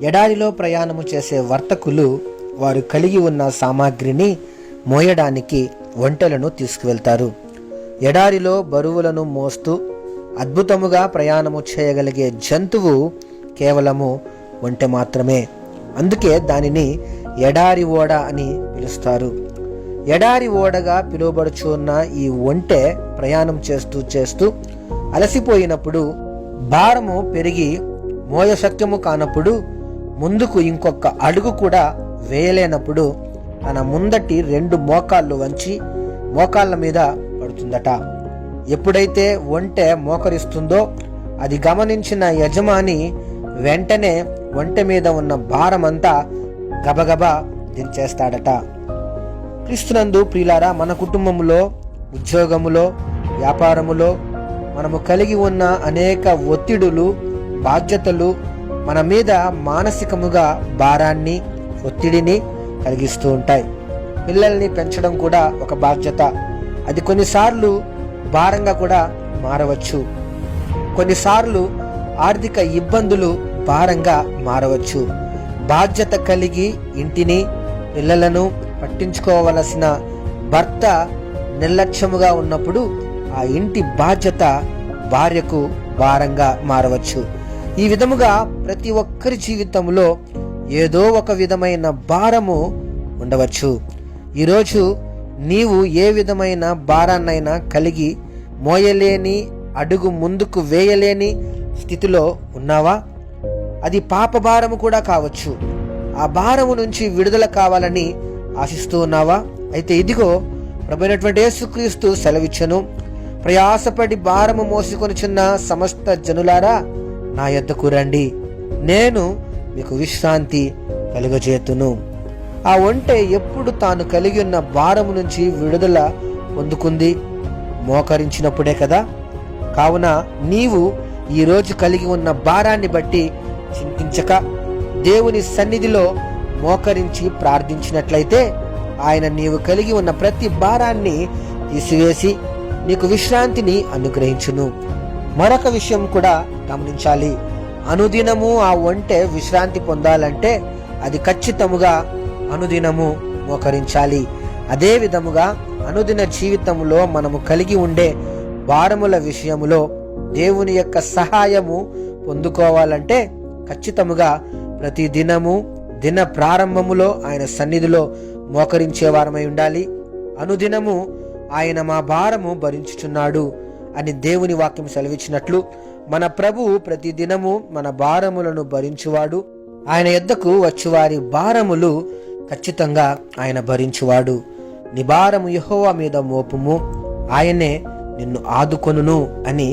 ఎడారిలో ప్రయాణము చేసే వర్తకులు వారు కలిగి ఉన్న సామాగ్రిని మోయడానికి ఒంటెలను తీసుకువెళ్తారు. ఎడారిలో బరువులను మోస్తూ అద్భుతముగా ప్రయాణము చేయగలిగే జంతువు కేవలము ఒంటె మాత్రమే. అందుకే దానిని ఎడారి ఓడ అని పిలుస్తారు. ఎడారి ఓడగా పిలువబడుచున్న ఈ ఒంటె ప్రయాణం చేస్తూ అలసిపోయినప్పుడు, భారము పెరిగి మోయశక్యము కానప్పుడు, ముందుకు ఇంకొక అడుగు కూడా వేయలేనప్పుడు తన ముందటి 2 మోకాళ్ళు వంచి మోకాళ్ళ మీద పడుతుందట. ఎప్పుడైతే ఒంటె మోకరిస్తుందో అది గమనించిన యజమాని వెంటనే ఒంటె మీద ఉన్న భారమంతా గబగబా దించేస్తాడట. క్రీస్తునందు ప్రియులారా, మన కుటుంబములో, ఉద్యోగములో, వ్యాపారములో మనము కలిగి ఉన్న అనేక ఒత్తిడులు, బాధ్యతలు మన మీద మానసికముగా భారాన్ని, ఒత్తిడిని కలిగిస్తూ ఉంటాయి. పిల్లల్ని పెంచడం కూడా ఒక బాధ్యత. అది కొన్నిసార్లు భారంగా కూడా మారవచ్చు. కొన్నిసార్లు ఆర్థిక ఇబ్బందులు భారంగా మారవచ్చు. బాధ్యత కలిగి ఇంటిని, పిల్లలను పట్టించుకోవలసిన భర్త నిర్లక్ష్యముగా ఉన్నప్పుడు ఆ ఇంటి బాధ్యత భార్యకు భారంగా మారవచ్చు. ఈ విధముగా ప్రతి ఒక్కరి జీవితంలో ఏదో ఒక విధమైన భారము ఉండవచ్చు. ఈరోజు నీవు ఏ విధమైన భారాన్నైనా కలిగి మోయలేని, అడుగు ముందుకు వేయలేని స్థితిలో ఉన్నావా? అది పాప భారము కూడా కావచ్చు. ఆ భారము నుంచి విడుదల కావాలని ఆశిస్తూ ఉన్నావా? అయితే ఇదిగో ప్రభువైనటువంటి యేసుక్రీస్తు సెలవిచ్చెను, ప్రయాసపడి భారము మోసుకొనుచున్న సమస్త జనులారా నా యొద్దకు రండి, నేను మీకు విశ్రాంతి కలుగజేతును. ఆ ఒంటె ఎప్పుడు తాను కలిగి ఉన్న భారము నుంచి విడుదల పొందుకుంది? మోకరించినప్పుడే కదా. కావున నీవు ఈరోజు కలిగి ఉన్న భారాన్ని బట్టి చింతించక దేవుని సన్నిధిలో మోకరించి ప్రార్థించినట్లయితే ఆయన నీవు కలిగి ఉన్న ప్రతి భారాన్ని తీసివేసి నీకు విశ్రాంతిని అనుగ్రహించును. మరొక విషయం కూడా గమనించాలి. అనుదినము ఆ ఒంటె విశ్రాంతి పొందాలంటే అది ఖచ్చితముగా అనుదినము మోకరించాలి. అదే విధముగా అనుదిన జీవితంలో మనము కలిగి ఉండే భారముల విషయములో దేవుని యొక్క సహాయము పొందుకోవాలంటే ఖచ్చితముగా ప్రతి దినము, దిన ప్రారంభములో ఆయన సన్నిధిలో మోకరించే వారమై ఉండాలి. అనుదినము ఆయన మా భారము భరించుచున్నాడు అని దేవుని వాక్యం సెలవిచ్చినట్లు మన ప్రభువు ప్రతి దినము మన భారములను భరించువాడు. ఆయన యొద్దకు వచ్చువారి భారములు ఖచ్చితంగా ఆయన భరించువాడు. నీ భారము యెహోవా మీద మోపుము, ఆయనే నిన్ను ఆదుకొనును అని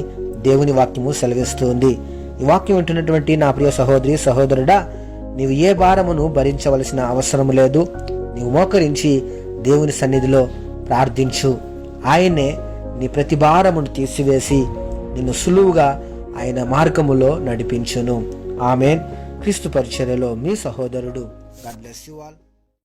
దేవుని వాక్యము సెలవిస్తుంది. ఈ వాక్యం వింటున్నటువంటి నా ప్రియ సహోదరి, సహోదరుడా, నీవు ఏ భారమును భరించవలసిన అవసరం లేదు. నీవు మోకరించి దేవుని సన్నిధిలో ప్రార్థించు. ఆయనే నీ ప్రతి భారమును తీసివేసి నిన్ను సులువుగా ఆయన మార్గములో నడిపించును. ఆమేన్. క్రీస్తు పరిచర్యలో మీ సహోదరుడు. God bless you all.